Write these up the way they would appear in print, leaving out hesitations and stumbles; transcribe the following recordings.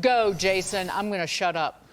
Go, Jason. I'm going to shut up.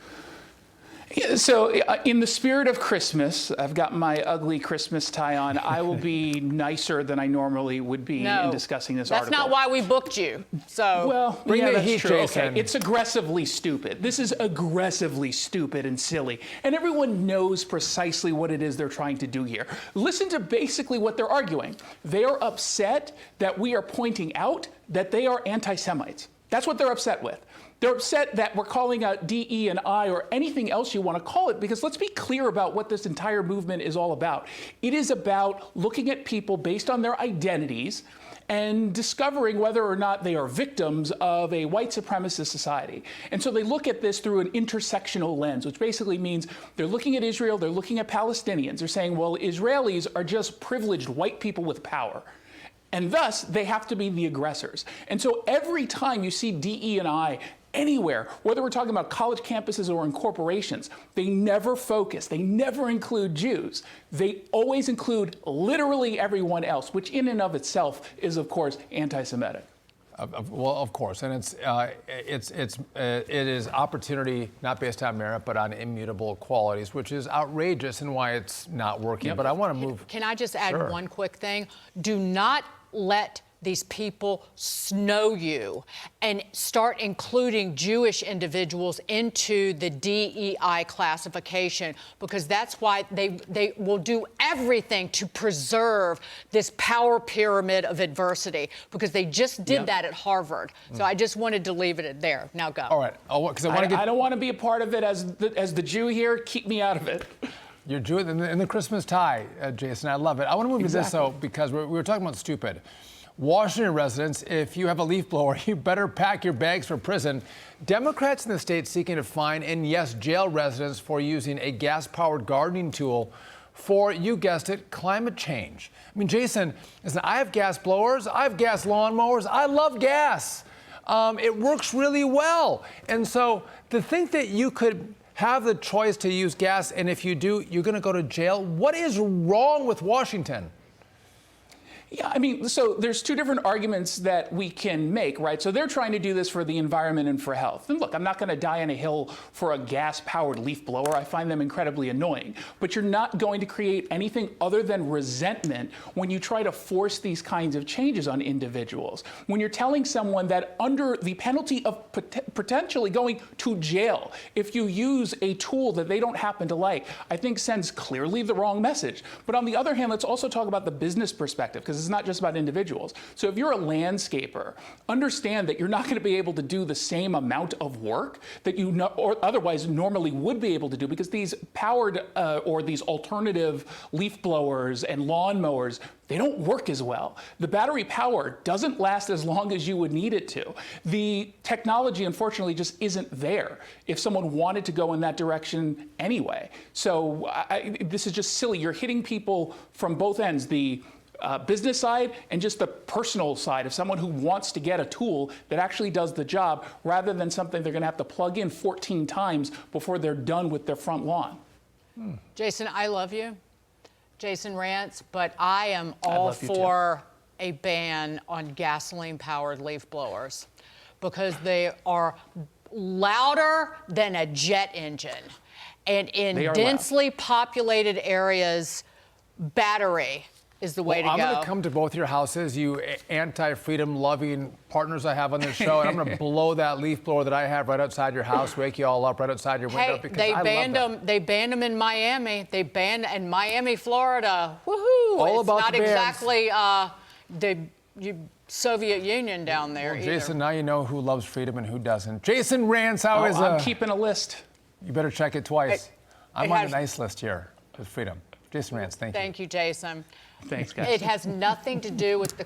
Yeah, so in the spirit of Christmas, I've got my ugly Christmas tie on. I will be nicer than I normally would be in discussing this article. That's not why we booked you. So well, bring yeah, the that's heat, true. Jason. Okay, it's aggressively stupid. This is aggressively stupid and silly. And everyone knows precisely what it is they're trying to do here. Listen to basically what they're arguing. They are upset that we are pointing out that they are anti-Semites. That's what they're upset with. They're upset that we're calling out DE and I or anything else you want to call it, because let's be clear about what this entire movement is all about. It is about looking at people based on their identities and discovering whether or not they are victims of a white supremacist society. And so they look at this through an intersectional lens, which basically means they're looking at Israel, they're looking at Palestinians. They're saying, well, Israelis are just privileged white people with power. And thus, they have to be the aggressors. And so every time you see DE and I anywhere, whether we're talking about college campuses or in corporations, they never focus, they never include Jews. They always include literally everyone else, which in and of itself is, of course, anti-Semitic. Well, of course, and it is opportunity not based on merit, but on immutable qualities, which is outrageous and why it's not working. Yep. But I want to move. Can I just add one quick thing? Do not let these people snow you and start including Jewish individuals into the DEI classification, because that's why they will do everything to preserve this power pyramid of adversity, because they just did that at Harvard. So I just wanted to leave it there. Now go. All right. Because I don't want to be a part of it as the Jew here. Keep me out of it. You're Jewish in the Christmas tie, Jason. I love it. I want to move to this, though, because we were talking about stupid. Washington residents, if you have a leaf blower, you better pack your bags for prison. Democrats in the state seeking to fine and, yes, jail residents for using a gas-powered gardening tool for, you guessed it, climate change. I mean, Jason, listen, I have gas blowers, I have gas lawnmowers, I love gas. It works really well. And so to think that you could have the choice to use gas, and if you do, you're going to go to jail, what is wrong with Washington? Yeah, I mean, so there's two different arguments that we can make, right? So they're trying to do this for the environment and for health. And look, I'm not going to die on a hill for a gas-powered leaf blower. I find them incredibly annoying. But you're not going to create anything other than resentment when you try to force these kinds of changes on individuals. When you're telling someone that under the penalty of potentially going to jail, if you use a tool that they don't happen to like, I think sends clearly the wrong message. But on the other hand, let's also talk about the business perspective, because it's not just about individuals. So if you're a landscaper, understand that you're not going to be able to do the same amount of work that you or otherwise normally would be able to do, because these powered or these alternative leaf blowers and lawn mowers, they don't work as well. The battery power doesn't last as long as you would need it to. The technology, unfortunately, just isn't there if someone wanted to go in that direction anyway. So this is just silly. You're hitting people from both ends, the business side and just the personal side of someone who wants to get a tool that actually does the job, rather than something they're going to have to plug in 14 times before they're done with their front lawn. Jason, I love you, Jason Rantz, but I am all for a ban on gasoline-powered leaf blowers, because they are louder than a jet engine. And in densely populated areas, battery is the way to go. I'm going to come to both your houses, you anti-freedom loving partners I have on this show, and I'm going to blow that leaf blower that I have right outside your house, wake you all up right outside your window. Because they I banned love them. They banned them in Miami. They banned in Miami, Florida. Woohoo! All it's about not the bans. exactly the Soviet Union down there either. Jason, now you know who loves freedom and who doesn't. Jason Rantz, how is I'm keeping a list. You better check it twice. I'm on a nice list here with freedom. Jason Rantz, thank you. Thank you, Jason. Thanks, guys. It has nothing to do with the